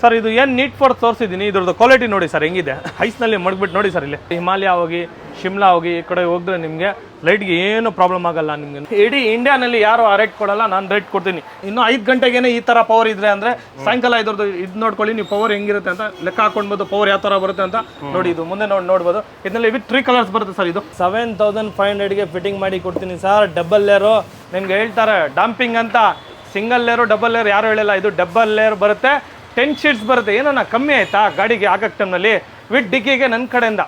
Sir ಇದು ಏನು neat for ತೋರಿಸಿದ್ದೀನಿ, ಇದ್ರದ್ದು ಕ್ವಾಲಿಟಿ ನೋಡಿ ಸರ್ ಹೆಂಗಿದೆ. ಐಸ್ನಲ್ಲಿ ಮಡಗ್ಬಿಟ್ಟು ನೋಡಿ ಸರ್, ಇಲ್ಲಿ ಹಿಮಾಲಯ ಹೋಗಿ ಶಿಮ್ಲಾ ಹೋಗಿ ಈ ಕಡೆ ಹೋಗಿದ್ರೆ ನಿಮಗೆ ಲೈಟ್ಗೆ ಏನು ಪ್ರಾಬ್ಲಮ್ ಆಗಲ್ಲ. ನಿಮಗೆ ಇಡೀ ಇಂಡಿಯಾನಲ್ಲಿ ಯಾರು ಆ ರೇಟ್ ಕೊಡಲ್ಲ, ನಾನು ರೇಟ್ ಕೊಡ್ತೀನಿ. ಇನ್ನು 5 ಗಂಟೆಗೇನೆ ಈ ಥರ ಪವರ್ ಇದ್ರೆ ಅಂದರೆ ಸಾಯಂಕಾಲ ಇದ್ರದ್ದು ಇದು ನೋಡ್ಕೊಳ್ಳಿ ನೀವು, ಪವರ್ ಹೆಂಗಿರುತ್ತೆ ಅಂತ ಲೆಕ್ಕ ಹಾಕೊಂಡ್ಬೋದು, ಪವರ್ ಯಾವ ಥರ ಬರುತ್ತೆ ಅಂತ ನೋಡಿ. ಇದು ಮುಂದೆ ನೋಡ್ಬೋದು. ಇದರಲ್ಲಿ ವಿತ್ 3 ಕಲರ್ಸ್ ಬರುತ್ತೆ ಸರ್. ಇದು 7500ಗೆ ಫಿಟ್ಟಿಂಗ್ ಮಾಡಿ ಕೊಡ್ತೀನಿ ಸರ್. ಡಬಲ್ ಲೇರು ನಿಮ್ಗೆ ಹೇಳ್ತಾರೆ ಡಂಪಿಂಗ್ ಅಂತ, ಸಿಂಗಲ್ ಲೇರು ಡಬಲ್ ಲೇರ್ ಯಾರು ಹೇಳಲ್ಲ. ಇದು ಡಬಲ್ ಲೇರ್ ಬರುತ್ತೆ, 10 ಶೀಟ್ಸ್ ಬರುತ್ತೆ. ಏನೋ ಕಮ್ಮಿ ಆಯಿತಾ ಗಾಡಿಗೆ ಆಗಕ್ಕೆ ಟೈಮ್ನಲ್ಲಿ ವಿತ್ ಡಿಕ್ಕಿಗೆ ನನ್ನ ಕಡೆಯಿಂದ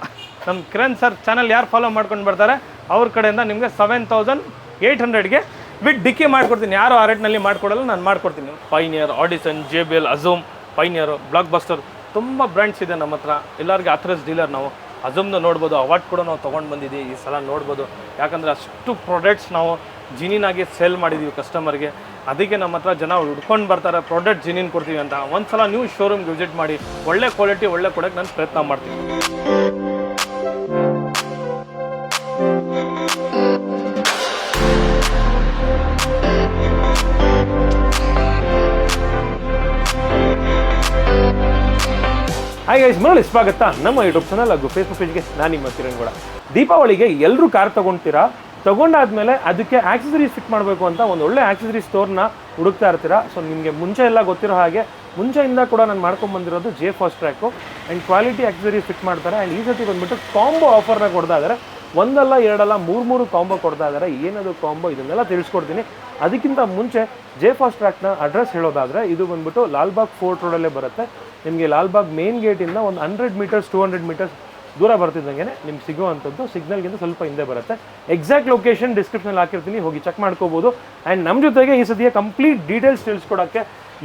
ನಮ್ಮ ಕಿರಣ್ ಸರ್ ಚಾನಲ್ ಯಾರು ಫಾಲೋ ಮಾಡ್ಕೊಂಡು ಬರ್ತಾರೆ ಅವ್ರ ಕಡೆಯಿಂದ ನಿಮಗೆ 7800ಗೆ ವಿತ್ ಡಿಕ್ಕಿ ಮಾಡ್ಕೊಡ್ತೀನಿ. ಯಾರು ಆ ರೇಟ್ನಲ್ಲಿ ಮಾಡ್ಕೊಡಲ್ಲ, ನಾನು ಮಾಡ್ಕೊಡ್ತೀನಿ. ಪೈನಿಯರ್, ಆಡಿಸನ್, JBL, ಅಝೂಮ್, ಪೈನಿಯರು, ಬ್ಲಾಕ್ ಬಸ್ಟರ್ ತುಂಬ ಬ್ರ್ಯಾಂಡ್ಸ್ ಇದೆ ನಮ್ಮ ಹತ್ರ. ಎಲ್ಲರಿಗೆ ಆಥರೈಸ್ ಡೀಲರ್ ನಾವು. ಅಝೂಮ್ದು ನೋಡ್ಬೋದು, ಅವಾರ್ಡ್ ಕೂಡ ನಾವು ತೊಗೊಂಡು ಬಂದಿದ್ದೀವಿ ಈ ಸಲ ನೋಡ್ಬೋದು. ಯಾಕಂದರೆ ಅಷ್ಟು ಪ್ರಾಡಕ್ಟ್ಸ್ ನಾವು ಜಿನಿನಾಗಿ ಸೇಲ್ ಮಾಡಿದ್ದೀವಿ ಕಸ್ಟಮರ್ಗೆ. ಅದಕ್ಕೆ ನಮ್ಮ ಹತ್ರ ಜನ ಹುಡ್ಕೊಂಡು ಬರ್ತಾರೆ ಪ್ರಾಡಕ್ಟ್ ಜಿನಿನ್ ಕೊಡ್ತೀವಿ ಅಂತ. ಒಂದ್ಸಲ ನೀವು ಶೋರೂಮ್ಗೆ ವಿಸಿಟ್ ಮಾಡಿ, ಒಳ್ಳೆ ಕ್ವಾಲಿಟಿ ಒಳ್ಳೆ ಕೊಡೋಕ್ಕೆ ನಾನು ಪ್ರಯತ್ನ ಮಾಡ್ತೀನಿ. ಹಾಯ್ ಗೈಸ್, ಮರಳಿ ಸ್ವಾಗತ ನಮ್ಮ ಯೂಟ್ಯೂಬ್ ಚಾನಲ್ ಹಾಗೂ ಫೇಸ್ಬುಕ್ ಪೇಜ್ಗೆ. ನಾನು ನಿಮ್ಮ ಕಿರಣ್ ಗೌಡ. ದೀಪಾವಳಿಗೆ ಎಲ್ಲರೂ ಕಾರ್ ತೊಗೊಳ್ತೀರಾ, ತೊಗೊಂಡಾದ್ಮೇಲೆ ಅದಕ್ಕೆ ಆಕ್ಸೆಸರೀಸ್ ಫಿಟ್ ಮಾಡಬೇಕು ಅಂತ ಒಂದು ಒಳ್ಳೆ ಆಕ್ಸೆಸರಿ ಸ್ಟೋರ್ನ ಹುಡುಕ್ತಾ ಇರ್ತೀರಾ. ಸೊ ನಿಮಗೆ ಮುಂಚೆ ಎಲ್ಲ ಗೊತ್ತಿರೋ ಹಾಗೆ ಮುಂಚೆಯಿಂದ ಕೂಡ ನಾನು ಮಾಡ್ಕೊಂಡು ಬಂದಿರೋದು J fast track. And quality accessories fit ಮಾಡ್ತಾರೆ. ಆ್ಯಂಡ್ ಈ ಸತಿ ಬಂದುಬಿಟ್ಟು ಕಾಂಬೋ ಆಫರ್ನ ಕೊಡ್ತಾ ಇದ್ದಾರೆ. ಒಂದಲ್ಲ ಎರಡಲ್ಲ 3 ಕಾಂಬೋ ಕೊಡ್ತಾ ಇದ್ದಾರೆ. ಏನದು ಕಾಂಬೋ ಇದನ್ನೆಲ್ಲ ತಿಳಿಸ್ಕೊಡ್ತೀನಿ. ಅದಕ್ಕಿಂತ ಮುಂಚೆ ಜೆ ಫಾಸ್ಟ್ ಟ್ರ್ಯಾಕ್ನ ಅಡ್ರೆಸ್ ಹೇಳೋದಾದರೆ, ಇದು ಬಂದುಬಿಟ್ಟು ಲಾಲ್ಬಾಗ್ ಫೋರ್ಟ್ ರೋಡಲ್ಲೇ ಬರುತ್ತೆ. ನಿಮಗೆ ಲಾಲ್ಬಾಗ್ ಮೇನ್ ಗೇಟಿಂದ ಒಂದು 100 ಮೀಟರ್ಸ್ 200 ಮೀಟರ್ಸ್ ದೂರ ಬರ್ತಿದ್ದಂಗೆ ನಿಮ್ಗೆ ಸಿಗುವಂಥದ್ದು. ಸಿಗ್ನಲ್ಗಿಂತ ಸ್ವಲ್ಪ ಹಿಂದೆ ಬರುತ್ತೆ. ಎಕ್ಸಾಕ್ಟ್ ಲೊಕೇಶನ್ ಡಿಸ್ಕ್ರಿಪ್ಷನಲ್ಲಿ ಹಾಕಿರ್ತೀನಿ, ಹೋಗಿ ಚೆಕ್ ಮಾಡ್ಕೋಬೋದು. ಆ್ಯಂಡ್ ನಮ್ಮ ಜೊತೆಗೆ ಈ ಸತಿಯ ಕಂಪ್ಲೀಟ್ ಡೀಟೇಲ್ಸ್ ತಿಳಿಸ್ಕೊಡೋಕ್ಕೆ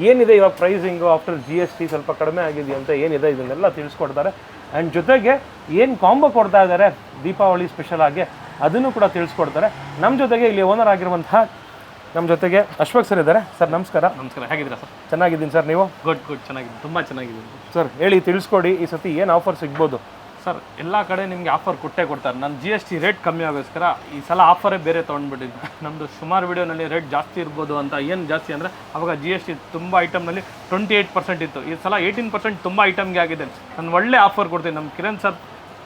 ಏನಿದೆ ಇವಾಗ ಪ್ರೈಸಿಂಗು ಆಫ್ಟರ್ GST ಸ್ವಲ್ಪ ಕಡಿಮೆ ಆಗಿದೆಯಂತ ಏನಿದೆ ಇದನ್ನೆಲ್ಲ ತಿಳಿಸ್ಕೊಡ್ತಾರೆ. ಆ್ಯಂಡ್ ಜೊತೆಗೆ ಏನು ಕಾಂಬೋ ಕೊಡ್ತಾ ಇದ್ದಾರೆ ದೀಪಾವಳಿ ಸ್ಪೆಷಲ್ ಆಗಿ ಅದನ್ನು ಕೂಡ ತಿಳಿಸ್ಕೊಡ್ತಾರೆ. ನಮ್ಮ ಜೊತೆಗೆ ಇಲ್ಲಿ ಓನರ್ ಆಗಿರುವಂತಹ ನಮ್ಮ ಜೊತೆಗೆ ಅಶ್ವಕ್ ಸರ್ ಇದ್ದಾರೆ. ಸರ್ ನಮಸ್ಕಾರ. ನಮಸ್ಕಾರ, ಹೇಗಿದ್ದೀರಾ ಸರ್? ಚೆನ್ನಾಗಿದ್ದೀನಿ ಸರ್, ನೀವು? ಗುಡ್ ಚೆನ್ನಾಗಿದ್ದೀನಿ, ತುಂಬ ಚೆನ್ನಾಗಿದ್ದೀನಿ ಸರ್. ಹೇಳಿ, ತಿಳಿಸ್ಕೊಡಿ ಈ ಸತಿ ಏನು ಆಫರ್ ಸಿಗ್ಬೋದು? ಸರ್, ಎಲ್ಲ ಕಡೆ ನಿಮಗೆ ಆಫರ್ ಕೊಡ್ತಾರೆ. ನನ್ನ GST ರೇಟ್ ಕಮ್ಮಿ ಆಗೋಸ್ಕರ ಈ ಸಲ ಆಫರೇ ಬೇರೆ ತೊಗೊಂಡ್ಬಿಟ್ಟಿದ್ದು. ನಮ್ಮದು ಸುಮಾರು ವಿಡಿಯೋನಲ್ಲಿ ರೇಟ್ ಜಾಸ್ತಿ ಇರ್ಬೋದು ಅಂತ. ಏನು ಜಾಸ್ತಿ ಅಂದರೆ ಅವಾಗ GST ತುಂಬ ಐಟಮ್ನಲ್ಲಿ 28% ಇತ್ತು. ಈ ಸಲ 18% ತುಂಬ ಐಟಮ್ಗೆ ಆಗಿದೆ. ನಾನು ಒಳ್ಳೆ ಆಫರ್ ಕೊಡ್ತೀನಿ. ನಮ್ಮ ಕಿರಣ್ ಸರ್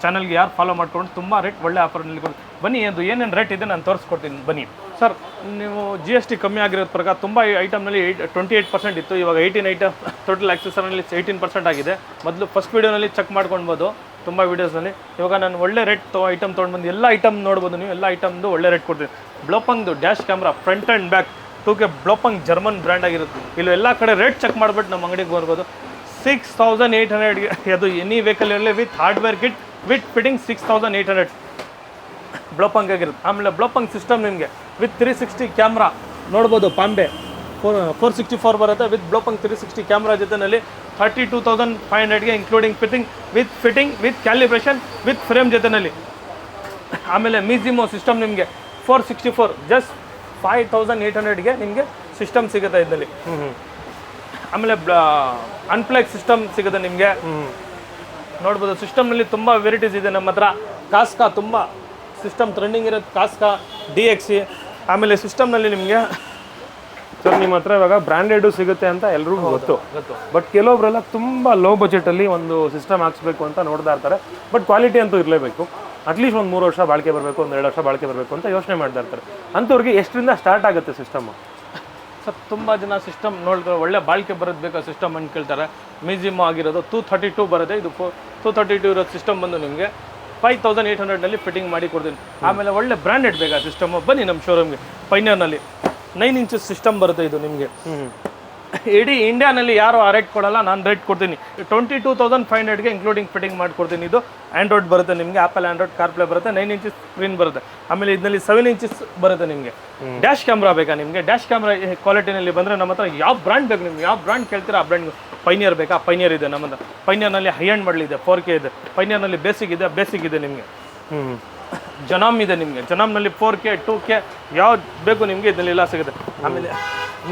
ಚಾನಲ್ಗೆ ಯಾರು ಫಾಲೋ ಮಾಡ್ಕೊಂಡು ತುಂಬ ರೇಟ್ ಒಳ್ಳೆ ಆಫರ್ನಲ್ಲಿ ಕೊಡ್ತೀನಿ. ಬನ್ನಿ, ಅದು ಏನೇನು ರೇಟ್ ಇದೆ ನಾನು ತೋರಿಸ್ಕೊಡ್ತೀನಿ ಬನ್ನಿ. ಸರ್, ನೀವು GST ಕಮ್ಮಿ ಆಗಿರೋದು ಪ್ರಕಾರ ತುಂಬ ಐಟಮ್ನಲ್ಲಿ 28% ಇತ್ತು. ಇವಾಗ 18 ಐಟಮ್ ಟೋಟಲ್ ಆಕ್ಸೆಸರಿನಲ್ಲಿ 18% ಆಗಿದೆ. ಮೊದಲು ಫಸ್ಟ್ ವೀಡಿಯೋನಲ್ಲಿ ಚೆಕ್ ಮಾಡ್ಕೊಳ್ಬೋದು ತುಂಬ ವೀಡಿಯೋಸ್ನಲ್ಲಿ. ಇವಾಗ ನಾನು ಒಳ್ಳೆ ರೇಟ್ ಐಟಮ್ ತೊಗೊಂಡು ಬಂದು ಎಲ್ಲ ಐಟಮ್ ನೋಡ್ಬೋದು ನೀವು. ಎಲ್ಲ ಐಟಮ್ದು ಒಳ್ಳೆ ರೇಟ್ ಕೊಡ್ತೀನಿ. ಬ್ಲೋಪಂಗ್ದು dash camera front and back 2K Blaupunkt German brand ಆಗಿರುತ್ತೆ. ಇಲ್ಲಿ ಎಲ್ಲ ಕಡೆ ರೇಟ್ ಚೆಕ್ ಮಾಡಿಬಿಟ್ಟು ನಮ್ಮ ಅಂಗಡಿಗೆ ಬರ್ಬೋದು. 6800ಗೆ ಅದು ಎನಿ ವೆಹಿಕಲ್ ಇರಲಿ with hardware kit with fitting 6800 Blaupunkt ಆಗಿರುತ್ತೆ. ಆಮೇಲೆ ಬ್ಲೋಪಂಗ್ ಸಿಸ್ಟಮ್ ನಿಮಗೆ ವಿತ್ 360 ಕ್ಯಾಮ್ರಾ ನೋಡ್ಬೋದು. ಪಾಂಬೆ 464 ಬರುತ್ತೆ ವಿತ್ ಬ್ಲೋಪಂಗ್ 360 ಕ್ಯಾಮ್ರಾ ಜೊತೆಯಲ್ಲಿ 32,500ಗೆ including fitting with calibration with frame ಜೊತೆಯಲ್ಲಿ. ಆಮೇಲೆ ಮಿಜಿಮೋ ಸಿಸ್ಟಮ್ ನಿಮಗೆ 464 ಜಸ್ಟ್ 5800ಗೆ ನಿಮಗೆ ಸಿಸ್ಟಮ್ ಸಿಗುತ್ತೆ ಇದರಲ್ಲಿ. ಆಮೇಲೆ ಅನ್ಪ್ಲಗ್ ಸಿಸ್ಟಮ್ ಸಿಗುತ್ತೆ ನಿಮಗೆ ನೋಡ್ಬೋದು. ಸಿಸ್ಟಮ್ನಲ್ಲಿ ತುಂಬ ವೆರೈಟೀಸ್ ಇದೆ ನಮ್ಮ ಹತ್ರ. ಕಾಸ್ಕಾ ತುಂಬ ಸಿಸ್ಟಮ್ ಟ್ರೆಂಡಿಂಗ್ ಇರೋದು, ಕಾಸ್ಕಾ DXC. ಆಮೇಲೆ ಸಿಸ್ಟಮ್ನಲ್ಲಿ ನಿಮಗೆ ಸರ್ ನಿಮ್ಮ ಹತ್ರ ಇವಾಗ ಬ್ರ್ಯಾಂಡೆಡು ಸಿಗುತ್ತೆ ಅಂತ ಎಲ್ರಿಗೂ ಗೊತ್ತು. ಬಟ್ ಕೆಲವೊಬ್ಬರೆಲ್ಲ ತುಂಬ ಲೋ ಬಜೆಟಲ್ಲಿ ಒಂದು ಸಿಸ್ಟಮ್ ಹಾಕ್ಸ್ಬೇಕು ಅಂತ ನೋಡ್ತಾ ಇರ್ತಾರೆ. ಬಟ್ ಕ್ವಾಲಿಟಿ ಅಂತೂ ಇರಲೇಬೇಕು. ಅಟ್ಲೀಸ್ಟ್ ಒಂದು 3 ವರ್ಷ ಬಾಳಿಕೆ ಬರಬೇಕು, ಒಂದು 2 ವರ್ಷ ಬಾಳಿಕೆ ಬರಬೇಕು ಅಂತ ಯೋಚನೆ ಮಾಡ್ತಾ ಇರ್ತಾರೆ. ಅಂಥವ್ರಿಗೆ ಎಷ್ಟರಿಂದ ಸ್ಟಾರ್ಟ್ ಆಗುತ್ತೆ ಸಿಸ್ಟಮು? ಸರ್, ತುಂಬ ಜನ ಸಿಸ್ಟಮ್ ನೋಡಿದ್ರೆ ಒಳ್ಳೆ ಬಾಳಿಕೆ ಬರೋದು ಬೇಕಾ ಸಿಸ್ಟಮ್ ಅಂತ ಕೇಳ್ತಾರೆ. ಮಿಜಿಮೋ ಆಗಿರೋದು 232 ಬರುತ್ತೆ. ಇದು 232 ಇರೋ ಸಿಸ್ಟಮ್ ಬಂದು ನಿಮಗೆ 5800ನಲ್ಲಿ ಫಿಟ್ಟಿಂಗ್ ಮಾಡಿ ಕೊಡ್ತೀನಿ. ಆಮೇಲೆ ಒಳ್ಳೆ ಬ್ರ್ಯಾಂಡೆಡ್ ಬೇಕಾ ಸಿಸ್ಟಮು, ಬನ್ನಿ ನಮ್ಮ ಶೋರೂಮ್ಗೆ. ಪೈನಿಯರ್ನಲ್ಲಿ 9 ಇಂಚಸ್ ಸಿಸ್ಟಮ್ ಬರುತ್ತೆ ಇದು ನಿಮಗೆ. ಇಡೀ ಇಂಡಿಯಾನಲ್ಲಿ ಯಾರು ಆ ರೇಟ್ ಕೊಡಲ್ಲ, ನಾನು ರೇಟ್ ಕೊಡ್ತೀನಿ. 22,500ಗೆ ಇನ್ಕ್ಲೂಡಿಂಗ್ ಫಿಟ್ಟಿಂಗ್ ಮಾಡಿಕೊಡ್ತೀನಿ. ಇದು ಆ್ಯಂಡ್ರಾಯ್ಡ್ ಬರುತ್ತೆ ನಿಮಗೆ, ಆಪಲ್ ಆ್ಯಂಡ್ರಾಯ್ಡ್ ಕಾರ್ಪ್ಲೇ ಬರುತ್ತೆ. 9 ಇಂಚಸ್ ಸ್ಕ್ರೀನ್ ಬರುತ್ತೆ. ಆಮೇಲೆ ಇದರಲ್ಲಿ 7 ಇಂಚಸ್ ಬರುತ್ತೆ ನಿಮಗೆ. ಡ್ಯಾಶ್ ಕ್ಯಾಮ್ರಾ ಬೇಕಾ ನಿಮಗೆ? ಡ್ಯಾಶ್ ಕ್ಯಾಮ್ರಾ ಕ್ವಾಲಿಟಿನಲ್ಲಿ ಬಂದರೆ ನಮ್ಮ ಹತ್ರ ಯಾವ ಬ್ರ್ಯಾಂಡ್ ಬೇಕು ನಿಮ್ಗೆ, ಯಾವ ಬ್ರ್ಯಾಂಡ್ ಕೇಳ್ತೀರಾ ಆ ಬ್ರ್ಯಾಂಡ್. ಪೈನಿಯರ್ ಬೇಕಾ? ಪೈನಿಯರ್ ಇದೆ ನಮ್ಮ ಹತ್ರ. ಪೈನಿಯರ್ನಲ್ಲಿ ಹೈ ಆ್ಯಂಡ್ ಮಾಡಲ್ ಇದೆ, 4K ಇದೆ. ಪೈನಿಯರ್ನಲ್ಲಿ ಬೇಸಿಕ್ ಇದೆ ನಿಮಗೆ. ಜನಾಮ್ ಇದೆ ನಿಮಗೆ. ಜನಾಮ್ನಲ್ಲಿ 4K 2K ಯಾವ್ದು ಬೇಕು ನಿಮಗೆ ಇದನ್ನೆಲ್ಲ ಸಿಗುತ್ತೆ. ಆಮೇಲೆ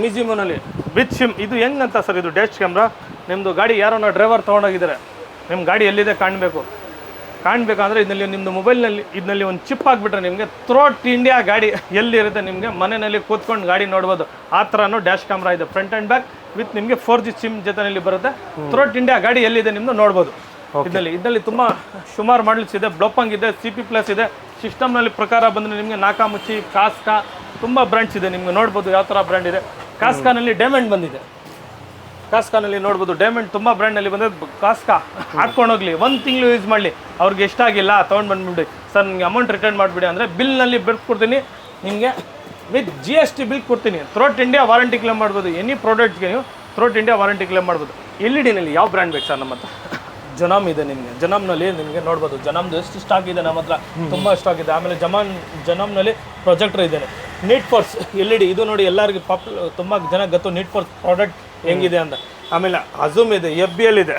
ಮಿಜಿಮೋನಲ್ಲಿ ವಿತ್ ಶಿಮ್. ಇದು ಹೆಂಗಂತ ಸರ್, ಇದು ಡ್ಯಾಶ್ ಕ್ಯಾಮ್ರಾ. ನಿಮ್ಮದು ಗಾಡಿ ಯಾರೋ ಡ್ರೈವರ್ ತೊಗೊಂಡೋಗಿದ್ದಾರೆ, ನಿಮ್ಮ ಗಾಡಿ ಎಲ್ಲಿದೆ ಕಾಣಬೇಕು. ಕಾಣಬೇಕಂದ್ರೆ ಇದರಲ್ಲಿ ನಿಮ್ಮದು ಮೊಬೈಲ್ನಲ್ಲಿ ಇದರಲ್ಲಿ ಒಂದು ಚಿಪ್ ಹಾಕ್ಬಿಟ್ರೆ ನಿಮಗೆ ಥ್ರೋಟ್ ಇಂಡಿಯಾ ಗಾಡಿ ಎಲ್ಲಿರುತ್ತೆ ನಿಮಗೆ ಮನೆಯಲ್ಲಿ ಕೂತ್ಕೊಂಡು ಗಾಡಿ ನೋಡ್ಬೋದು. ಆ ಥರನೂ ಡ್ಯಾಶ್ ಕ್ಯಾಮ್ರಾ ಇದೆ ಫ್ರಂಟ್ ಆ್ಯಂಡ್ ಬ್ಯಾಕ್ ವಿತ್ ನಿಮಗೆ 4G ಸಿಮ್ ಜೊತೆಯಲ್ಲಿ ಬರುತ್ತೆ. ಥ್ರೋಟ್ ಇಂಡಿಯಾ ಗಾಡಿ ಎಲ್ಲಿದೆ ನಿಮ್ಮದು ನೋಡ್ಬೋದು. ಇದರಲ್ಲಿ ತುಂಬ ಸುಮಾರು ಮಾಡಲ್ಸ್ ಇದೆ. ಬ್ಲೋಪಂಗ್ ಇದೆ, CP+ ಇದೆ. ಸಿಸ್ಟಮ್ನಲ್ಲಿ ಪ್ರಕಾರ ಬಂದರೆ ನಿಮಗೆ ನಾಕಾಮುಚ್ಚಿ, ಕಾಸ್ಕಾ ತುಂಬ ಬ್ರ್ಯಾಂಡ್ಸ್ ಇದೆ. ನಿಮ್ಗೆ ನೋಡ್ಬೋದು ಯಾವ ಥರ ಬ್ರ್ಯಾಂಡ್ ಇದೆ. ಕಾಸ್ಕಾನಲ್ಲಿ ಡೈಮಂಡ್ ಬಂದಿದೆ. ಕಾಸ್ಕಾನಲ್ಲಿ ನೋಡ್ಬೋದು ಡೈಮಂಡ್ ತುಂಬ ಬ್ರ್ಯಾಂಡ್ನಲ್ಲಿ ಬಂದಿದೆ. ಕಾಸ್ಕಾ ಹಾಕ್ಕೊಂಡೋಗ್ಲಿ, 1 ತಿಂಗಳು ಯೂಸ್ ಮಾಡಲಿ, ಅವ್ರಿಗೆ ಎಷ್ಟಾಗಿಲ್ಲ ತೊಗೊಂಡು ಬಂದುಬಿಡಿ ಸರ್ ನಿಮಗೆ ಅಮೌಂಟ್ ರಿಟರ್ನ್ ಮಾಡಿಬಿಡಿ ಅಂದರೆ ಬಿಲ್ನಲ್ಲಿ ಕೊಡ್ತೀನಿ ನಿಮಗೆ ವಿತ್ GST ಬಿಲ್ ಕೊಡ್ತೀನಿ. ಥ್ರೋಟ್ ಇಂಡಿಯಾ ವಾರಂಟಿ ಕ್ಲೇಮ್ ಮಾಡ್ಬೋದು. ಎನಿ ಪ್ರಾಡಕ್ಟ್ಗೆ ನೀವು ಥ್ರೋಟ್ ಇಂಡಿಯಾ ವಾರಂಟಿ ಕ್ಲೇಮ್ ಮಾಡ್ಬೋದು. LED ಯಾವ ಬ್ರ್ಯಾಂಡ್ ಬೇಕು ಸರ್ ನಮ್ಮ ಹತ್ರ? ಜನಾಮ್ ಇದೆ ನಿಮಗೆ. ಜನಾಮ್ನಲ್ಲಿ ನಿಮಗೆ ನೋಡ್ಬೋದು ಜನಾಮ್ದು ಎಷ್ಟು ಸ್ಟಾಕ್ ಇದೆ ನಮ್ಮ ಹತ್ರ, ತುಂಬ ಸ್ಟಾಕ್ ಇದೆ. ಆಮೇಲೆ ಜನಾಮ್ನಲ್ಲಿ ಪ್ರೊಜೆಕ್ಟರ್ ಇದೆ. ನೀಟ್ ಫೋರ್ಸ್ LED ಇದು ನೋಡಿ ಎಲ್ಲರಿಗೂ ತುಂಬ ಜನ ಗೊತ್ತು ನೀಟ್ ಫೋರ್ಸ್ ಪ್ರಾಡಕ್ಟ್ ಹೆಂಗಿದೆ ಅಂತ. ಆಮೇಲೆ ಅಜೂಮ್ ಇದೆ, FBL ಇದೆ.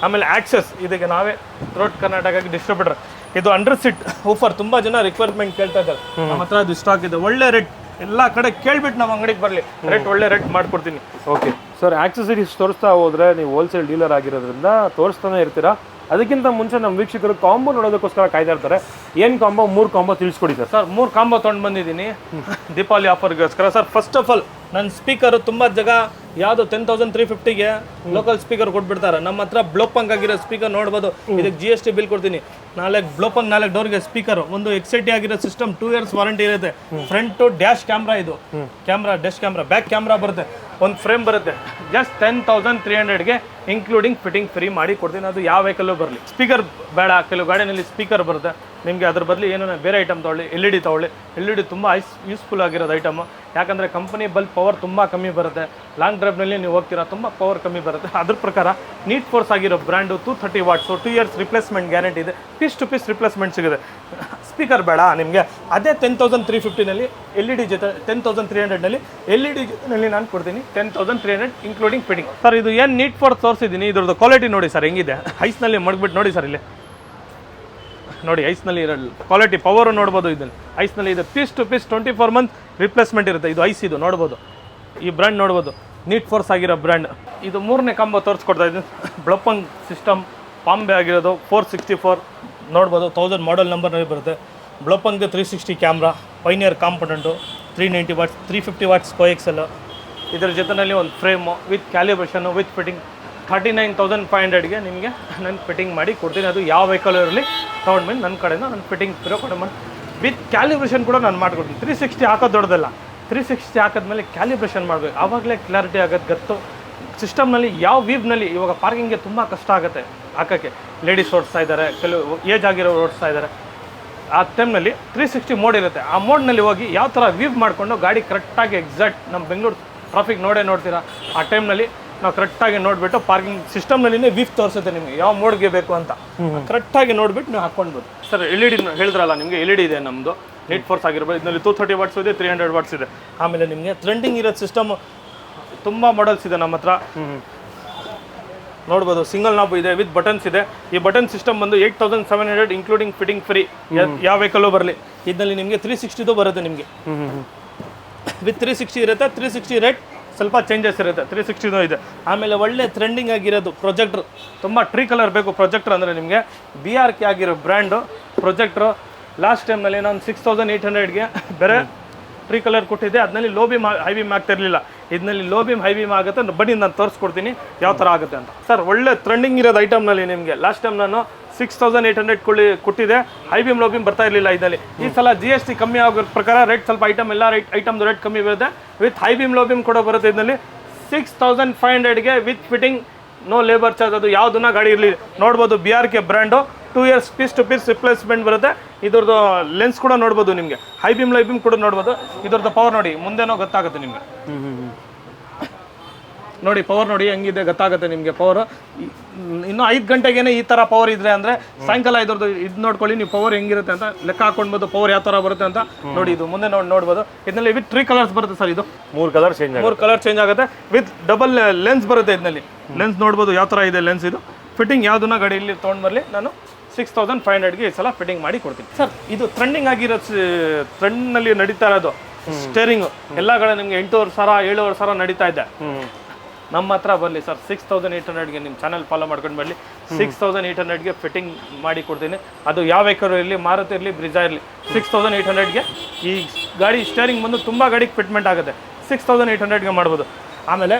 ಆಮೇಲೆ ಆಕ್ಸಸ್ ಇದಕ್ಕೆ ನಾವೇ ಥ್ರೋಟ್ ಕರ್ನಾಟಕಕ್ಕೆ ಡಿಸ್ಟ್ರಿಬ್ಯೂಟರ್. ಇದು ಅಂಡರ್ ಸಿಟ್ ಊಫರ್ ತುಂಬ ಜನ ರಿಕ್ವೈರ್ಮೆಂಟ್ ಕೇಳ್ತಾ ಇದ್ದಾರೆ. ನಮ್ಮ ಹತ್ರ ಅದು ಸ್ಟಾಕ್ ಇದೆ. ಒಳ್ಳೆ ರೇಟ್ ಎಲ್ಲ ಕಡೆ ಕೇಳ್ಬಿಟ್ಟು ನಮ್ಮ ಅಂಗಡಿಗೆ ಬರಲಿ, ರೇಟ್ ಒಳ್ಳೆ ರೇಟ್ ಮಾಡ್ಕೊಡ್ತೀನಿ. ಓಕೆ ಸರ್, ಆಕ್ಸೆಸರೀಸ್ ತೋರಿಸ್ತಾ ಹೋದರೆ ನೀವು ಹೋಲ್ಸೇಲ್ ಡೀಲರ್ ಆಗಿರೋದ್ರಿಂದ ತೋರಿಸ್ತಾನೆ ಇರ್ತೀರಾ. ಅದಕ್ಕಿಂತ ಮುಂಚೆ ನಮ್ಮ ವೀಕ್ಷಕರು ಕಾಂಬೋ ನೋಡೋದಕ್ಕೋಸ್ಕರ ಕಾಯ್ತಾ ಇರ್ತಾರೆ. ಏನು ಕಾಂಬೋ? 3 ಕಾಂಬೋ ತಿಳಿಸ್ಕೊಡಿ ಸರ್. 3 ಕಾಂಬೋ ತೊಗೊಂಡು ಬಂದಿದ್ದೀನಿ ದೀಪಾವಳಿ ಆಫರ್ಗೋಸ್ಕರ. ಸರ್ ಫಸ್ಟ್ ಆಫ್ ಆಲ್ ನನ್ನ ಸ್ಪೀಕರು ತುಂಬ ಜಾಗ ಯಾವುದು 10,350ಗೆ ಲೋಕಲ್ ಸ್ಪೀಕರ್ ಕೊಟ್ಬಿಡ್ತಾರೆ. ನಮ್ಮ ಹತ್ರ ಬ್ಲೋಪಂಗ್ ಆಗಿರೋ ಸ್ಪೀಕರ್ ನೋಡ್ಬೋದು. ಇದಕ್ಕೆ GST ಬಿಲ್ ಕೊಡ್ತೀನಿ. 4 ಡೋರ್ಗೆ ಸ್ಪೀಕರ್, ಒಂದು XIT ಆಗಿರೋ ಸಿಸ್ಟಮ್, 2 years ವಾರಂಟಿ ಇರುತ್ತೆ. ಫ್ರಂಟ್ ಡ್ಯಾಶ್ ಕ್ಯಾಮ್ರಾ, ಇದು camera dash camera, back camera ಬರುತ್ತೆ, ಒಂದು ಫ್ರೇಮ್ ಬರುತ್ತೆ. ಜಸ್ಟ್ 10,300ಗೆ ಇನ್ಕ್ಲೂಡಿಂಗ್ ಫಿಟ್ಟಿಂಗ್ ಫ್ರೀ ಮಾಡಿ ಕೊಡ್ತೀನಿ. ಅದು ಯಾವ ವೆಹಿಕಲ್ಲೂ ಬರಲಿ. ಸ್ಪೀಕರ್ ಬೇಡ, ಕೆಲವು ಗಾಡಿನಲ್ಲಿ ಸ್ಪೀಕರ್ ಬರುತ್ತೆ ನಿಮಗೆ. ಅದ್ರ ಬದಲು ಏನೋ ಬೇರೆ ಐಟಮ್ ತೊಗೊಳ್ಳಿ, LED ತೊಗೊಳ್ಳಿ. LED ತುಂಬ ಯೂಸ್ಫುಲ್ ಆಗಿರೋದು ಐಟಮು. ಯಾಕಂದರೆ ಕಂಪನಿ ಬಲ್ಪ್ ಪವರ್ ತುಂಬ ಕಮ್ಮಿ ಬರುತ್ತೆ. ಲಾಂಗ್ ಡ್ರೈವ್ನಲ್ಲಿ ನೀವು ಹೋಗ್ತೀರಾ ತುಂಬ ಪವರ್ ಕಮ್ಮಿ ಬರುತ್ತೆ. ಅದ್ರ ಪ್ರಕಾರ ನೀಟ್ ಫೋರ್ಸ್ ಆಗಿರೋ brand 230 watts, 2 years replacement guarantee ಇದೆ. ಪೀಸ್ ಟು ಪೀಸ್ ರಿಪ್ಲೇಸ್ಮೆಂಟ್ ಸಿಗುತ್ತೆ. ಸ್ಪೀಕರ್ ಬೇಡ ನಿಮಗೆ, ಅದೇ 10,350ನಲ್ಲಿ LED ಜೊತೆ 10,300ನಲ್ಲಿ LED ಜೊತೆನಲ್ಲಿ ನಾನು ಕೊಡ್ತೀನಿ 10,300 ಇನ್ಕ್ಲೂಡಿಂಗ್ ಫಿಟ್ಟಿಂಗ್. ಸರ್ ಇದು ಏನು ನೀಟ್ ಫೋರ್ಸ್ ತೋರಿಸಿದ್ದೀನಿ, ಇದ್ರದ್ದು ಕ್ವಾಲಿಟಿ ನೋಡಿ ಸರ್ ಹೆಂಗಿದೆ. ಐಸ್ನಲ್ಲಿ ಮಡಗ್ಬಿಟ್ಟು ನೋಡಿ ಸರ್, ಇಲ್ಲಿ ನೋಡಿ ಐಸ್ನಲ್ಲಿ ಇರೋ ಕ್ವಾಲಿಟಿ ಪವರು ನೋಡ್ಬೋದು. ಇದನ್ನು ಐಸ್ನಲ್ಲಿ ಇದೆ. Piece to piece 24 months replacement ಇರುತ್ತೆ. ಇದು ಐಸ್, ಇದು ನೋಡ್ಬೋದು. ಈ ಬ್ರ್ಯಾಂಡ್ ನೋಡ್ಬೋದು, ನೀಟ್ ಫೋರ್ಸ್ ಆಗಿರೋ ಬ್ರ್ಯಾಂಡ್. ಇದು 3ನೇ ಕಾಂಬೋ ತೋರಿಸ್ಕೊಡ್ತಾ ಇದ್ದೀನಿ. ಬ್ಲೋಪಂಗ್ ಸಿಸ್ಟಮ್ ಪಾಂಬೆ ಆಗಿರೋದು 464 ನೋಡ್ಬೋದು. 1000 ಮಾಡೆಲ್ ನಂಬರ್ನಲ್ಲಿ ಬರುತ್ತೆ. ಬ್ಲೋಪಂಗ್ದು 360 camera, Pioneer component, 390 watts, 350 watts coaxial. ಇದರ ಜೊತೆಯಲ್ಲಿ ಒಂದು frame with calibration with fitting 39,500ಗೆ ನಿಮಗೆ ನಾನು ಫಿಟ್ಟಿಂಗ್ ಮಾಡಿ ಕೊಡ್ತೀನಿ. ಅದು ಯಾವ ವೆಹಿಕಲ್ ಇರಲಿ ತೊಗೊಂಡ್ಮೇಲೆ ನನ್ನ ಕಡೆಯಿಂದ ನಾನು ಫಿಟ್ಟಿಂಗ್ ಕೊಡ ಮಾಡಿ ವಿತ್ ಕ್ಯಾಲಿಬ್ರೇಷನ್ ಕೂಡ ನಾನು ಮಾಡಿಕೊಡ್ತೀನಿ. 360 ಹಾಕೋದು ದೊಡ್ಡದಲ್ಲ, 360 ಹಾಕಿದ್ಮೇಲೆ ಕ್ಯಾಲಿಬ್ರೇಷನ್ ಮಾಡಬೇಕು. ಆವಾಗಲೇ ಕ್ಲಾರಿಟಿ ಆಗೋದು ಗೊತ್ತು. ಸಿಸ್ಟಮ್ನಲ್ಲಿ ಯಾವ ವೀವ್ನಲ್ಲಿ ಇವಾಗ ಪಾರ್ಕಿಂಗ್ಗೆ ತುಂಬ ಕಷ್ಟ ಆಗುತ್ತೆ ಹಾಕೋಕ್ಕೆ. ಲೇಡೀಸ್ ಓಡಿಸ್ತಾ ಇದ್ದಾರೆ, ಕೆಲವು ಏಜ್ ಆಗಿರೋರು ಓಡಿಸ್ತಾ ಇದ್ದಾರೆ. ಆ ಟೈಮ್ನಲ್ಲಿ 360 ಮೋಡ್ ಇರುತ್ತೆ. ಆ ಮೋಡ್ನಲ್ಲಿ ಹೋಗಿ ಯಾವ ಥರ ವೀವ್ ಮಾಡಿಕೊಂಡು ಗಾಡಿ ಕರೆಕ್ಟಾಗಿ ಎಕ್ಸಾಕ್ಟ್ ನಮ್ಮ ಬೆಂಗಳೂರು ಟ್ರಾಫಿಕ್ ನೋಡ್ತೀರಾ. ಆ ಟೈಮ್ನಲ್ಲಿ ನಾವು ಕರೆಕ್ಟಾಗಿ ನೋಡಿಬಿಟ್ಟು ಪಾರ್ಕಿಂಗ್ ಸಿಸ್ಟಮ್ನಲ್ಲಿನೇ ವೀವ್ ತೋರಿಸುತ್ತೆ ನಿಮಗೆ ಯಾವ ಮೋಡ್ಗೆ ಬೇಕು ಅಂತ. ಕರೆಕ್ಟಾಗಿ ನೋಡಿಬಿಟ್ಟು ನೀವು ಹಾಕ್ಕೊಳ್ಬೋದು. ಸರ್ LED ಹೇಳಿದ್ರಲ್ಲ ನಿಮಗೆ, LED ಇದೆ ನಮ್ಮದು ನೀಟ್ ಫೋರ್ಸ್ ಆಗಿರ್ಬೋದು. ಇದರಲ್ಲಿ 230 ವಾಟ್ಸ್ ಇದೆ, 300 ವಾಟ್ಸ್ ಇದೆ. ಆಮೇಲೆ ನಿಮಗೆ ಟ್ರೆಂಡಿಂಗ್ ಇರೋ ಸಿಸ್ಟಮ್ ತುಂಬ ಮಾಡೆಲ್ಸ್ ಇದೆ ನಮ್ಮ ಹತ್ರ ನೋಡ್ಬೋದು. ಸಿಂಗಲ್ ನಾಬ್ ಇದೆ ವಿತ್ ಬಟನ್ಸ್ ಇದೆ. ಈ ಬಟನ್ ಸಿಸ್ಟಮ್ ಬಂದು 8,700 ಇನ್ಕ್ಲೂಡಿಂಗ್ ಫಿಟ್ಟಿಂಗ್ ಫ್ರೀ. ಯಾವ ವೆಹಿಕಲ್ಲೂ ಬರಲಿ. ಇದರಲ್ಲಿ ನಿಮಗೆ 360 ಬರುತ್ತೆ. ನಿಮಗೆ ವಿತ್ 360 ಇರುತ್ತೆ. 360 ರೇಟ್ ಸ್ವಲ್ಪ ಚೇಂಜಸ್ ಇರುತ್ತೆ. 360 ಇದೆ. ಆಮೇಲೆ ಒಳ್ಳೆ ಟ್ರೆಂಡಿಂಗ್ ಆಗಿರೋದು ಪ್ರೊಜೆಕ್ಟ್ರ್, ತುಂಬ ಟ್ರೀ ಕಲರ್ ಬೇಕು ಪ್ರೊಜೆಕ್ಟ್ರ್ ಅಂದರೆ ನಿಮಗೆ. BRK ಆಗಿರೋ ಬ್ರ್ಯಾಂಡು ಪ್ರೊಜೆಕ್ಟ್ರು. ಲಾಸ್ಟ್ ಟೈಮ್ನಲ್ಲಿ ನಾನು 6,800ಗೆ ಬೇರೆ ಟ್ರೀ ಕಲರ್ ಕೊಟ್ಟಿದ್ದೆ. ಅದರಲ್ಲಿ ಲೋ ಬೀಮ್ ಹೈ ಬೀಮ್ ಆಗ್ತಿರಲಿಲ್ಲ. ಇದರಲ್ಲಿ ಲೋ ಬೀಮ್ ಹೈ ಬೀಮ್ ಆಗುತ್ತೆ. ಬನ್ನಿ ನಾನು ತೋರಿಸ್ಕೊಡ್ತೀನಿ ಯಾವ ಥರ ಆಗುತ್ತೆ ಅಂತ. ಸರ್ ಒಳ್ಳೆ ಟ್ರೆಂಡಿಂಗ್ ಇರೋದು ಐಟಮ್ನಲ್ಲಿ ನಿಮಗೆ ಲಾಸ್ಟ್ ಟೈಮ್ ನಾನು 6,800 ಕೊಟ್ಟಿದೆ. ಹೈ ಬೀಮ್ ಲೋ ಬೀಮ್ ಬರ್ತಾ ಇರಲಿಲ್ಲ ಇದರಲ್ಲಿ. ಈ ಸಲ GST ಕಮ್ಮಿ ಆಗೋ ಪ್ರಕಾರ ರೇಟ್ ಸ್ವಲ್ಪ ಎಲ್ಲ ಐಟಮ್ದು ರೇಟ್ ಕಮ್ಮಿ ಬರುತ್ತೆ. With high beam low beam ಕೂಡ ಬರುತ್ತೆ. ಇದರಲ್ಲಿ 6,500ಗೆ with fitting, no labour charge. ಅದು ಯಾವುದನ್ನ ಗಾಡಿ ಇರಲಿ ನೋಡ್ಬೋದು. BRK brand 2 years piece to piece replacement ಬರುತ್ತೆ. ಇದ್ರದ್ದು ಲೆನ್ಸ್ ಕೂಡ ನೋಡ್ಬೋದು ನಿಮಗೆ. ಹೈ ಬೀಮ್ ಲೈ ಬೀಮ್ ಕೂಡ ನೋಡ್ಬೋದು. ಇದ್ರದ್ದು ಪವರ್ ನೋಡಿ, ಮುಂದೆನೋ ಗೊತ್ತಾಗುತ್ತೆ ನಿಮಗೆ. ನೋಡಿ ಪವರ್ ನೋಡಿ ಹೆಂಗಿದೆ ಗೊತ್ತಾಗುತ್ತೆ ನಿಮಗೆ. ಪವರ್ ಇನ್ನು 5 ಗಂಟೆಗೇನೆ ಈ ಥರ ಪವರ್ ಇದ್ರೆ ಅಂದರೆ ಸಾಯಂಕಾಲ ಇದ್ರದ್ದು ಇದು ನೋಡ್ಕೊಳ್ಳಿ ನೀವು ಪವರ್ ಹೆಂಗಿರುತ್ತೆ ಅಂತ ಲೆಕ್ಕ ಹಾಕೊಂಡ್ಬೋದು. ಪವರ್ ಯಾವ ಥರ ಬರುತ್ತೆ ಅಂತ ನೋಡಿ. ಇದು ಮುಂದೆ ನೋಡ್ಬೋದು. ಇದರಲ್ಲಿ ವಿತ್ 3 ಕಲರ್ಸ್ ಬರುತ್ತೆ ಸರ್. ಇದು 3 ಕಲರ್ ಚೇಂಜ್ ಆಗುತ್ತೆ. ವಿತ್ ಡಬಲ್ ಲೆನ್ಸ್ ಬರುತ್ತೆ. ಇದರಲ್ಲಿ ಲೆನ್ಸ್ ನೋಡ್ಬೋದು ಯಾವ ಥರ ಇದೆ ಲೆನ್ಸ್. ಇದು ಫಿಟ್ಟಿಂಗ್ ಯಾವುದನ್ನ ಗಾಡಿಯಲ್ಲಿ ತೊಗೊಂಡು ಬರಲಿ ನಾನು 6,500ಗೆ ಈ ಸಲ ಫಿಟ್ಟಿಂಗ್ ಮಾಡಿ ಕೊಡ್ತೀನಿ ಸರ್. ಇದು ಟ್ರೆಂಡಿಂಗ್ ಆಗಿರೋ ಟ್ರೆಂಡ್ನಲ್ಲಿ ನಡೀತಾ ಇರೋದು ಸ್ಟೇರಿಂಗು. ಎಲ್ಲ ಕಡೆ ನಿಮಗೆ 8,500 7,500 ನಡೀತಾ ಇದೆ. ನಮ್ಮ ಹತ್ರ ಬರಲಿ ಸರ್ 6800ಗೆ ನಿಮ್ಮ ಚಾನಲ್ ಫಾಲೋ ಮಾಡ್ಕೊಂಡು ಬರಲಿ 6800ಗೆ ಫಿಟ್ಟಿಂಗ್ ಮಾಡಿ ಕೊಡ್ತೀನಿ. ಅದು ಯಾವ ವೆಹಿಕಲ್ ಇರಲಿ, ಮಾರುತಿ ಇರಲಿ, ಬ್ರಿಜಾ ಇರಲಿ, 6800ಗೆ ಈ ಗಾಡಿ ಸ್ಟೇರಿಂಗ್ ಬಂದು ತುಂಬ ಗಾಡಿಗೆ ಫಿಟ್ಮೆಂಟ್ ಆಗುತ್ತೆ, 6800ಗೆ ಮಾಡ್ಬೋದು. ಆಮೇಲೆ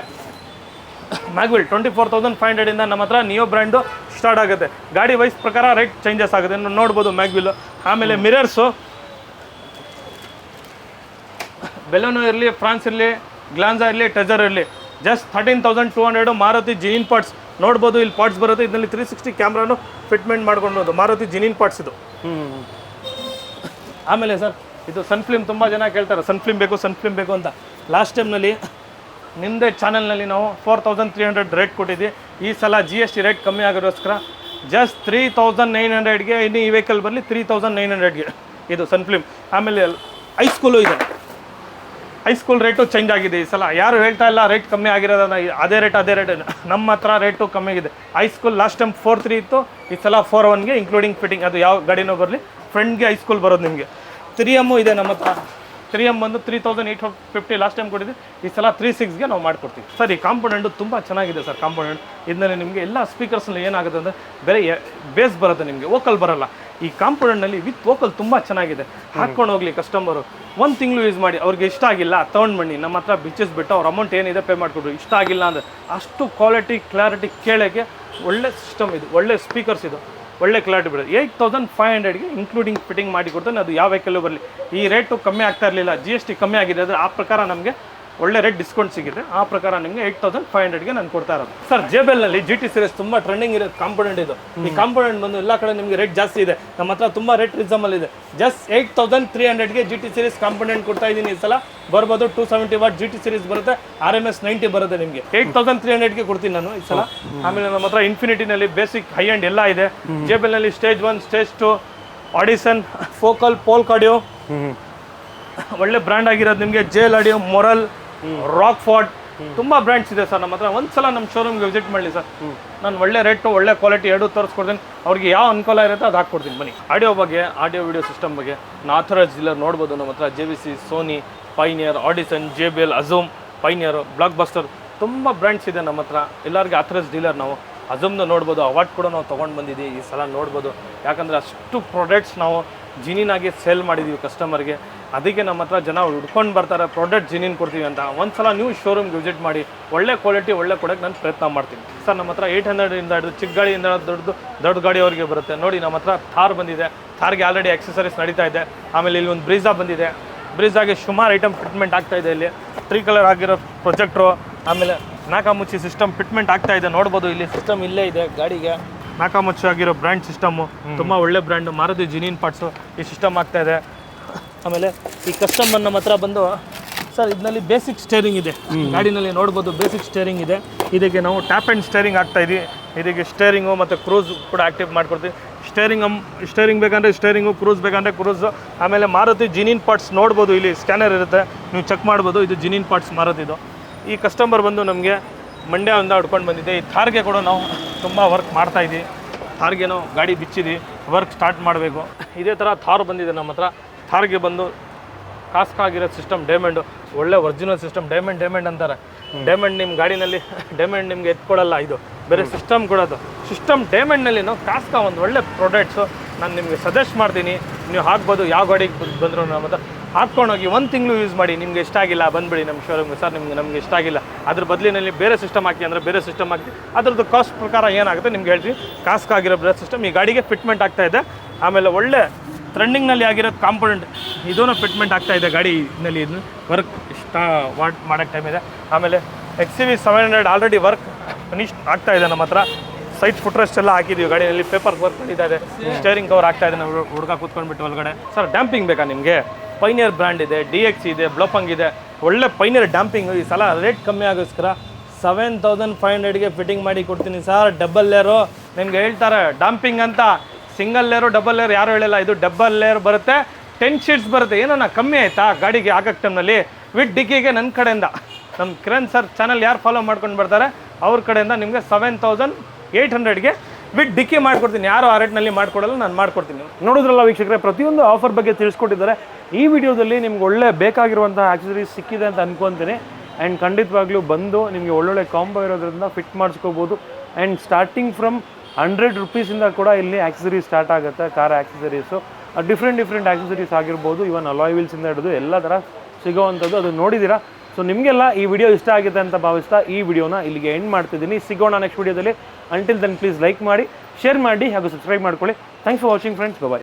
ಮ್ಯಾಗ್ವಿಲ್ 24,500ಇಂದ ನಮ್ಮ ಹತ್ರ ನಿಯೋ ಬ್ರ್ಯಾಂಡು ಸ್ಟಾರ್ಟ್ ಆಗುತ್ತೆ. ಗಾಡಿ ವೈಸ್ ಪ್ರಕಾರ ರೇಟ್ ಚೇಂಜಸ್ ಆಗುತ್ತೆ, ನೋಡ್ಬೋದು ಮ್ಯಾಗ್ವಿಲ್. ಆಮೇಲೆ ಮಿರರ್ಸು ಬೆಲೋನೋ ಇರಲಿ, ಫ್ರಾನ್ಸ್ ಇರಲಿ, ಗ್ಲಾನ್ಸಾ ಇರಲಿ, ಟೆಜರ್ ಇರಲಿ, ಜಸ್ಟ್ 13,200. ಮಾರುತಿ ಜಿನಿನ್ ಪಾರ್ಟ್ಸ್ ನೋಡ್ಬೋದು, ಇಲ್ಲಿ ಪಾರ್ಟ್ಸ್ ಬರುತ್ತೆ. ಇದರಲ್ಲಿ 360 ಕ್ಯಾಮ್ರಾನು ಫಿಟ್ಮೆಂಟ್ ಮಾಡ್ಕೊಂಡು ಮಾರುತಿ ಜಿನಿನ್ ಪಾರ್ಟ್ಸ್ ಇದು. ಆಮೇಲೆ ಸರ್ ಇದು ಸನ್ಫಿಲ್ಮ್, ತುಂಬ ಜನ ಕೇಳ್ತಾರೆ ಸನ್ಫಿಲ್ಮ್ ಬೇಕು ಅಂತ. ಲಾಸ್ಟ್ ಟೈಮ್ನಲ್ಲಿ ನಿಮ್ಮದೇ ಚಾನಲ್ನಲ್ಲಿ ನಾವು 4,300 ರೇಟ್ ಕೊಟ್ಟಿದ್ವಿ. ಈ ಸಲ GST ರೇಟ್ ಕಮ್ಮಿ ಆಗೋದಕ್ಕೋಸ್ಕರ ಜಸ್ಟ್ 3,900ಗೆ ಇನ್ನು ಈ ವೆಹಿಕಲ್ ಬರಲಿ 3,900ಗೆ ಇದು ಸನ್ಫಿಲ್ಮ್. ಆಮೇಲೆ ಹೈಸ್ಕೂಲು ಇದೆ, ಹೈಸ್ಕೂಲ್ ರೇಟು ಚೇಂಜ್ ಆಗಿದೆ ಈ ಸಲ. ಯಾರು ಹೇಳ್ತಾ ಇಲ್ಲ ರೇಟ್ ಕಮ್ಮಿ ಆಗಿರೋದನ್ನ, ಅದೇ ರೇಟ್ ನಮ್ಮ ಹತ್ರ ರೇಟು ಕಮ್ಮಿ ಆಗಿದೆ. ಹೈಸ್ಕೂಲ್ ಲಾಸ್ಟ್ ಟೈಮ್ 4.3 ಇತ್ತು, ಈ ಸಲ 4.1ಗೆ ಇನ್ಕ್ಲೂಡಿಂಗ್ ಫಿಟ್ಟಿಂಗ್. ಅದು ಯಾವ ಗಾಡಿನೋ ಬರಲಿ ಫ್ರೆಂಡ್ಗೆ ಹೈಸ್ಕೂಲ್ ಬರೋದು ನಿಮಗೆ. 3M ಇದೆ ನಮ್ಮ ಹತ್ರ. 3M ಬಂದು 3,850 ಲಾಸ್ಟ್ ಟೈಮ್ ಕೊಟ್ಟಿದ್ವಿ, ಈ ಸಲ 3,600ಗೆ ನಾವು ಮಾಡಿಕೊಡ್ತೀವಿ. ಸರ್ ಈ ಕಾಂಪೋನೆಂಟು ತುಂಬ ಚೆನ್ನಾಗಿದೆ ಸರ್. ಕಾಂಪೋನೆಂಟ್ ಇದರಲ್ಲಿ ನಿಮಗೆ ಎಲ್ಲ ಸ್ಪೀಕರ್ಸ್ನಲ್ಲಿ ಏನಾಗುತ್ತೆ ಅಂದರೆ ಬೇರೆ ಬೇಸ್ ಬರುತ್ತೆ, ನಿಮಗೆ ವೋಕಲ್ ಬರೋಲ್ಲ. ಈ ಕಾಂಪೋನೆಂಟ್ನಲ್ಲಿ ವಿತ್ ವೋಕಲ್ ತುಂಬ ಚೆನ್ನಾಗಿದೆ. ಹಾಕ್ಕೊಂಡು ಹೋಗಲಿ ಕಸ್ಟಮರು, 1 ತಿಂಗಳು ಯೂಸ್ ಮಾಡಿ, ಅವ್ರಿಗೆ ಇಷ್ಟ ಆಗಿಲ್ಲ ತೊಗೊಂಡು ಬನ್ನಿ, ನಮ್ಮ ಹತ್ರ ಬಿಚ್ಚಿಸ್ಬಿಟ್ಟು ಅವ್ರ ಅಮೌಂಟ್ ಏನಿದೆ ಪೇ ಮಾಡಿಕೊಡ್ರು. ಇಷ್ಟ ಆಗಿಲ್ಲ ಅಂದರೆ ಅಷ್ಟು ಕ್ವಾಲಿಟಿ ಕ್ಲಾರಿಟಿ ಕೇಳೋಕ್ಕೆ ಒಳ್ಳೆ ಸಿಸ್ಟಮ್ ಇದು, ಒಳ್ಳೆ ಸ್ಪೀಕರ್ಸ್ ಇದು, ಒಳ್ಳೆ ಕ್ಲಾರಿಟಿ ಬರುತ್ತೆ. 8,500ಗೆ ಇನ್ಕ್ಲೂಡಿಂಗ್ ಫಿಟ್ಟಿಂಗ್ ಮಾಡಿ ಕೊಡ್ತಾನೆ. ಅದು ಯಾವ ವೆಹಿಕಲ್ಲು ಬರಲಿ. ಈ ರೇಟು ಕಮ್ಮಿ ಆಗ್ತಾ ಇರಲಿಲ್ಲ, GST ಕಮ್ಮಿ ಆಗಿದೆ, ಆದರೆ ಆ ಪ್ರಕಾರ ನಮಗೆ ಒಳ್ಳೆ ರೇಟ್ ಡಿಸ್ಕೌಂಟ್ ಸಿಗುತ್ತೆ. ಆ ಪ್ರಕಾರ ನಿಮಗೆ 8,500ಗೆ ನಾನು ಕೊಡ್ತಾ ಇರೋದು. ಸರ್ JBLನಲ್ಲಿ GT ಸೀರೀಸ್ ತುಂಬ ಟ್ರೆಂಡಿಂಗ್ ಇರೋ ಕಾಂಪೋನೆಂಟ್ ಇದು. ಈ ಕಾಂಪೋನೆಂಟ್ ಬಂದು ಎಲ್ಲ ಕಡೆ ನಿಮಗೆ ರೇಟ್ ಜಾಸ್ತಿ ಇದೆ, ನಮ್ಮ ಹತ್ರ ತುಂಬ ರೇಟ್ ರೀಸನಬಲ್ ಇದೆ. ಜಸ್ಟ್ 8,300ಗೆ GT ಸೀರೀಸ್ ಕಾಂಪೋನೆಂಟ್ ಕೊಡ್ತಾ ಇದ್ದೀನಿ. ಈ ಸಲ ಬರ್ಬೋದು 270 ವಾಟ್ GT ಸೀರೀಸ್ ಬರುತ್ತೆ, RMS 90 ಬರುತ್ತೆ ನಿಮಗೆ. 8,300ಗೆ ಕೊಡ್ತೀನಿ ನಾನು ಈ ಸಲ. ಆಮೇಲೆ ನಮ್ಮ ಹತ್ರ ಇನ್ಫಿನಿಟಿನಲ್ಲಿ ಬೇಸಿಕ್ ಹೈ ಎಂಡ್ ಎಲ್ಲ ಇದೆ. JBLನಲ್ಲಿ stage 1, stage 2, Audison, Focal, Polk audio, ಒಳ್ಳೆ ಬ್ರ್ಯಾಂಡ್ ಆಗಿರೋದು ನಿಮಗೆ JL audio, Morel, Rockford, ತುಂಬ ಬ್ರ್ಯಾಂಡ್ಸ್ ಇದೆ ಸರ್ ನಮ್ಮ ಹತ್ರ. ಒಂದ್ಸಲ ನಮ್ಮ ಶೋರೂಮ್ಗೆ ವಿಸಿಟ್ ಮಾಡಲಿ ಸರ್. ನಾನು ಒಳ್ಳೆ ರೇಟು ಒಳ್ಳೆ ಕ್ವಾಲಿಟಿ ಎರಡೂ ತೋರಿಸ್ಕೊಡ್ತೀನಿ. ಅವ್ರಿಗೆ ಯಾವ ಅನುಕೂಲ ಇರುತ್ತೆ ಅದು ಹಾಕ್ಕೊಡ್ತೀನಿ ಬನ್ನಿ. ಆಡಿಯೋ ಬಗ್ಗೆ, ಆಡಿಯೋ ವಿಡಿಯೋ ಸಿಸ್ಟಮ್ ಬಗ್ಗೆ ಆಥರೈಸ್ ಡೀಲರ್ ನೋಡ್ಬೋದು ನಮ್ಮ ಹತ್ರ. JVC, Sony, Pioneer, Audison, JBL, ಅಝೂಮ್, ಪೈನಿಯರ್, ಬ್ಲಾಕ್ ಬಸ್ಟರ್, ತುಂಬ ಬ್ರ್ಯಾಂಡ್ಸ್ ಇದೆ ನಮ್ಮ ಹತ್ರ. ಎಲ್ಲರಿಗೆ ಆಥರೈಸ್ ಡೀಲರ್ ನಾವು. ಅಝೂಮ್ದು ನೋಡ್ಬೋದು, ಅವಾರ್ಡ್ ಕೂಡ ನಾವು ತೊಗೊಂಡು ಬಂದಿದ್ದೀವಿ ಈ ಸಲ ನೋಡ್ಬೋದು. ಯಾಕಂದರೆ ಅಷ್ಟು ಪ್ರಾಡಕ್ಟ್ಸ್ ನಾವು ಜಿನಿನಾಗಿ ಸೇಲ್ ಮಾಡಿದ್ದೀವಿ ಕಸ್ಟಮರ್ಗೆ. ಅದಕ್ಕೆ ನಮ್ಮ ಹತ್ರ ಜನ ಹುಡ್ಕೊಂಡು ಬರ್ತಾರೆ ಪ್ರಾಡಕ್ಟ್ ಜಿನಿನ್ ಕೊಡ್ತೀವಿ ಅಂತ. ಒಂದ್ಸಲ ನೀವು ಶೋರೂಮ್ಗೆ ವಿಸಿಟ್ ಮಾಡಿ, ಒಳ್ಳೆ ಕ್ವಾಲಿಟಿ ಒಳ್ಳೆ ಕೊಡೋಕ್ಕೆ ನಾನು ಪ್ರಯತ್ನ ಮಾಡ್ತೀನಿ ಸರ್. ನಮ್ಮ ಹತ್ರ 800ಇಂದ ಹಿಡಿದು ಚಿಕ್ಕ ಗಾಡಿಯಿಂದ ದೊಡ್ಡ ಗಾಡಿಯವರಿಗೆ ಬರುತ್ತೆ. ನೋಡಿ ನಮ್ಮ ಹತ್ರ ಥಾರ್ ಬಂದಿದೆ, ಥಾರ್ಗೆ ಆಲ್ರೆಡಿ ಆಕ್ಸೆಸರೀಸ್ ನಡೀತಾ ಇದೆ. ಆಮೇಲೆ ಇಲ್ಲಿ ಒಂದು ಬ್ರೀಜಾ ಬಂದಿದೆ, ಬ್ರೀಜಾಗೆ ಸುಮಾರು ಐಟಮ್ ಫಿಟ್ಮೆಂಟ್ ಆಗ್ತಾ ಇದೆ. ಇಲ್ಲಿ 3 ಕಲರ್ ಆಗಿರೋ ಪ್ರೊಜೆಕ್ಟ್ರು, ಆಮೇಲೆ ನಾಕಾಮುಚ್ಚಿ ಸಿಸ್ಟಮ್ ಫಿಟ್ಮೆಂಟ್ ಆಗ್ತಾ ಇದೆ. ನೋಡ್ಬೋದು ಇಲ್ಲಿ ಸಿಸ್ಟಮ್ ಇಲ್ಲೇ ಇದೆ ಗಾಡಿಗೆ. ನಾಕಾಮುಚ್ಚಿ ಆಗಿರೋ ಬ್ರ್ಯಾಂಡ್ ಸಿಸ್ಟಮ್ಮು, ತುಂಬ ಒಳ್ಳೆ ಬ್ರ್ಯಾಂಡು, ಮಾರುತಿ ಜಿನಿನ್ ಪಾರ್ಟ್ಸು ಈ ಸಿಸ್ಟಮ್ ಆಗ್ತಾ ಇದೆ. ಆಮೇಲೆ ಈ ಕಸ್ಟಮರ್ ನಮ್ಮ ಹತ್ರ ಬಂದು ಸರ್ ಇದರಲ್ಲಿ ಬೇಸಿಕ್ ಸ್ಟೇರಿಂಗ್ ಇದೆ ಗಾಡಿನಲ್ಲಿ, ನೋಡ್ಬೋದು ಬೇಸಿಕ್ ಸ್ಟೇರಿಂಗ್ ಇದೆ. ಇದಕ್ಕೆ ನಾವು ಟ್ಯಾಪ್ ಆ್ಯಂಡ್ ಸ್ಟೇರಿಂಗ್ ಆಗ್ತಾಯಿದ್ವಿ. ಇದಕ್ಕೆ ಸ್ಟೇರಿಂಗು ಮತ್ತು ಕ್ರೂಸ್ ಕೂಡ ಆ್ಯಕ್ಟಿವ್ ಮಾಡ್ಕೊಡ್ತೀವಿ. ಸ್ಟೇರಿಂಗ್ ಬೇಕಂದರೆ ಸ್ಟೇರಿಂಗು, ಕ್ರೂಸ್ ಬೇಕಂದರೆ ಕ್ರೂಸು. ಆಮೇಲೆ ಮಾರುತಿ ಜಿನಿನ್ ಪಾರ್ಟ್ಸ್ ನೋಡ್ಬೋದು, ಇಲ್ಲಿ ಸ್ಕ್ಯಾನರ್ ಇರುತ್ತೆ, ನೀವು ಚೆಕ್ ಮಾಡ್ಬೋದು. ಇದು ಜಿನಿನ್ ಪಾರ್ಟ್ಸ್ ಮಾರುತಿದು. ಈ ಕಸ್ಟಮರ್ ಬಂದು ನಮಗೆ ಮಂಡ್ಯದಿಂದ ಹುಡ್ಕೊಂಡು ಬಂದಿದ್ದೆ. ಈ ಥಾರ್ಗೆ ಕೂಡ ನಾವು ತುಂಬ ವರ್ಕ್ ಮಾಡ್ತಾಯಿದ್ದೀವಿ. ಥಾರ್ಗೆ ನಾವು ಗಾಡಿ ಬಿಚ್ಚಿದ್ವಿ, ವರ್ಕ್ ಸ್ಟಾರ್ಟ್ ಮಾಡಬೇಕು. ಇದೇ ಥರ ಥಾರ್ ಬಂದಿದೆ ನಮ್ಮ ಹತ್ರ. ಥಾರ್ಗೆ ಬಂದು ಕಾಸ್ಕ್ ಆಗಿರೋ ಸಿಸ್ಟಮ್, ಡೈಮಂಡು, ಒಳ್ಳೆ ಒರಿಜಿನಲ್ ಸಿಸ್ಟಮ್. ಡೈಮಂಡ್ ಅಂತಾರೆ. ಡೈಮಂಡ್ ನಿಮ್ಮ ಗಾಡಿನಲ್ಲಿ ಡೈಮಂಡ್ ನಿಮ್ಗೆ ಎತ್ಕೊಡಲ್ಲ, ಇದು ಬೇರೆ ಸಿಸ್ಟಮ್ ಕೊಡೋದು. ಸಿಸ್ಟಮ್ ಡೈಮಂಡ್ನಲ್ಲಿ ನಾವು ಕಾಸ್ಕ ಒಂದು ಒಳ್ಳೆ ಪ್ರಾಡಕ್ಟ್ಸು ನಾನು ನಿಮಗೆ ಸಜೆಸ್ಟ್ ಮಾಡ್ತೀನಿ. ನೀವು ಹಾಕ್ಬೋದು, ಯಾವ ಗಾಡಿಗೆ ಬಂದರೂ ನಮ್ಮ ಹತ್ರ ಹಾಕ್ಕೊಂಡೋಗಿ 1 ತಿಂಗಳು ಯೂಸ್ ಮಾಡಿ. ನಿಮ್ಗೆ ಇಷ್ಟ ಆಗಿಲ್ಲ ಬಂದುಬಿಡಿ ನಮ್ಮ ಶೋರೂಮ್ಗೆ. ಸರ್ ನಮಗೆ ಇಷ್ಟ ಆಗಿಲ್ಲ, ಅದ್ರ ಬದಲಿನಲ್ಲಿ ಬೇರೆ ಸಿಸ್ಟಮ್ ಹಾಕಿ ಅಂದರೆ ಬೇರೆ ಸಿಸ್ಟಮ್ ಹಾಕಿ. ಅದ್ರದ್ದು ಕಾಸ್ಟ್ ಪ್ರಕಾರ ಏನಾಗುತ್ತೆ ನಿಮ್ಗೆ ಹೇಳ್ತೀವಿ. ಕಾಸ್ಕ್ ಆಗಿರೋ ಬೇರೆ ಸಿಸ್ಟಮ್ ಈ ಗಾಡಿಗೆ ಫಿಟ್ಮೆಂಟ್ ಆಗ್ತಾ ಇದೆ. ಆಮೇಲೆ ಒಳ್ಳೆ ಟ್ರೆಂಡಿಂಗ್ನಲ್ಲಿ ಆಗಿರೋದು ಕಾಂಪೋನೆಂಟ್ ಇದೂ ಫಿಟ್ಮೆಂಟ್ ಆಗ್ತಾ ಇದೆ ಗಾಡಿನಲ್ಲಿ. ಇದನ್ನು ವರ್ಕ್ ಮಾಡೋಕ್ಕೆ ಟೈಮ್ ಇದೆ. ಆಮೇಲೆ XCV 700 ಆಲ್ರೆಡಿ ವರ್ಕ್ ಫಿನಿಶ್ ಆಗ್ತಾ ಇದೆ ನಮ್ಮ ಹತ್ರ. ಸೈಡ್ ಫುಟ್ರೆಸ್ಟ್ ಎಲ್ಲ ಹಾಕಿದ್ದೀವಿ ಗಾಡಿಯಲ್ಲಿ. ಪೇಪರ್ ವರ್ಕ್ ನಡೀತಾ ಇದೆ. ಸ್ಟೇರಿಂಗ್ ಕವರ್ ಆಗ್ತಾ ಇದೆ. ನಾವು ಹುಡುಗ ಕೂತ್ಕೊಂಡ್ಬಿಟ್ಟು ಒಳಗಡೆ. ಸರ್ ಡ್ಯಾಂಪಿಂಗ್ ಬೇಕಾ ನಿಮಗೆ? ಪೈನಿಯರ್ ಬ್ರ್ಯಾಂಡ್ ಇದೆ, DX ಇದೆ, ಬ್ಲೋಪಂಗ್ ಇದೆ. ಒಳ್ಳೆ ಪೈನಿಯರ್ ಡ್ಯಾಂಪಿಂಗ್. ಈ ಸಲ ರೇಟ್ ಕಮ್ಮಿ ಆಗೋಸ್ಕರ 7,500ಗೆ ಫಿಟ್ಟಿಂಗ್ ಮಾಡಿ ಕೊಡ್ತೀನಿ ಸರ್. ಡಬಲ್ ಲೇರು ನಿಮ್ಗೆ ಹೇಳ್ತಾರೆ ಡಂಪಿಂಗ್ ಅಂತ. ಸಿಂಗಲ್ ಲೇರು ಡಬಲ್ ಲೇರ್ ಯಾರು ಹೇಳಿಲ್ಲ. ಇದು ಡಬಲ್ ಲೇರ್ ಬರುತ್ತೆ, 10 ಶೀಟ್ಸ್ ಬರುತ್ತೆ. ಏನೋ ಕಮ್ಮಿ ಆಯಿತಾ ಗಾಡಿಗೆ ಹಾಕೋ ಟೈಮ್ನಲ್ಲಿ? ವಿತ್ ಡಿಕ್ಕಿಗೆ ನನ್ನ ಕಡೆಯಿಂದ, ನಮ್ಮ ಕಿರಣ್ ಸರ್ ಚಾನಲ್ ಯಾರು ಫಾಲೋ ಮಾಡ್ಕೊಂಡು ಬರ್ತಾರೆ ಅವ್ರ ಕಡೆಯಿಂದ ನಿಮಗೆ 7,800ಗೆ ವಿತ್ ಡಿಕ್ಕಿ ಮಾಡ್ಕೊಡ್ತೀನಿ. ಯಾರು ಆ ರೇಟ್ನಲ್ಲಿ ಮಾಡ್ಕೊಡಲ್ಲ, ನಾನು ಮಾಡ್ಕೊಡ್ತೀನಿ. ನೋಡಿದ್ರಲ್ಲ ವೀಕ್ಷಕರೇ, ಪ್ರತಿಯೊಂದು ಆಫರ್ ಬಗ್ಗೆ ತಿಳಿಸ್ಕೊಟ್ಟಿದ್ದಾರೆ. ಈ ವಿಡಿಯೋದಲ್ಲಿ ನಿಮ್ಗೆ ಒಳ್ಳೆ ಬೇಕಾಗಿರುವಂಥ ಆಕ್ಸೆಸರೀಸ್ ಸಿಕ್ಕಿದೆ ಅಂತ ಅನ್ಕೊತೀನಿ. ಆ್ಯಂಡ್ ಖಂಡಿತವಾಗ್ಲೂ ಬಂದು ನಿಮಗೆ ಒಳ್ಳೊಳ್ಳೆ ಕಾಂಬೋ ಇರೋದ್ರಿಂದ ಫಿಟ್ ಮಾಡಿಸ್ಕೋಬೋದು. ಆ್ಯಂಡ್ ಸ್ಟಾರ್ಟಿಂಗ್ ಫ್ರಮ್ 100 ರುಪೀಸಿಂದ ಕೂಡ ಇಲ್ಲಿ ಆಕ್ಸಸರೀಸ್ ಸ್ಟಾರ್ಟ್ ಆಗುತ್ತೆ, ಕಾರ್ ಆಕ್ಸಸರೀಸು. ಡಿಫ್ರೆಂಟ್ ಆಕ್ಸಸರೀಸ್ ಆಗಿರ್ಬೋದು, ಇವನ್ ಅಲಾಯ್ ವೀಲ್ಸಿಂದ ಹಿಡಿದು ಎಲ್ಲ ಥರ ಸಿಗೋವಂಥದ್ದು ಅದು ನೋಡಿದ್ದೀರಾ. ಸೊ ನಿಮಗೆಲ್ಲ ಈ ವಿಡಿಯೋ ಇಷ್ಟ ಆಗಿದೆ ಅಂತ ಭಾವಿಸ್ತಾ ಈ ವಿಡಿಯೋನ ಇಲ್ಲಿಗೆ ಎಂಡ್ ಮಾಡ್ತಿದ್ದೀನಿ. ಸಿಗೋಣ ನೆಕ್ಸ್ಟ್ ವಿಡಿಯೋದಲ್ಲಿ. ಅಂಟಿಲ್ ದೆನ್ ಪ್ಲೀಸ್ ಲೈಕ್ ಮಾಡಿ, ಶೇರ್ ಮಾಡಿ ಹಾಗೂ ಸಬ್ಸ್ಕ್ರೈಬ್ ಮಾಡ್ಕೊಳ್ಳಿ. Thanks for watching friends. Bye.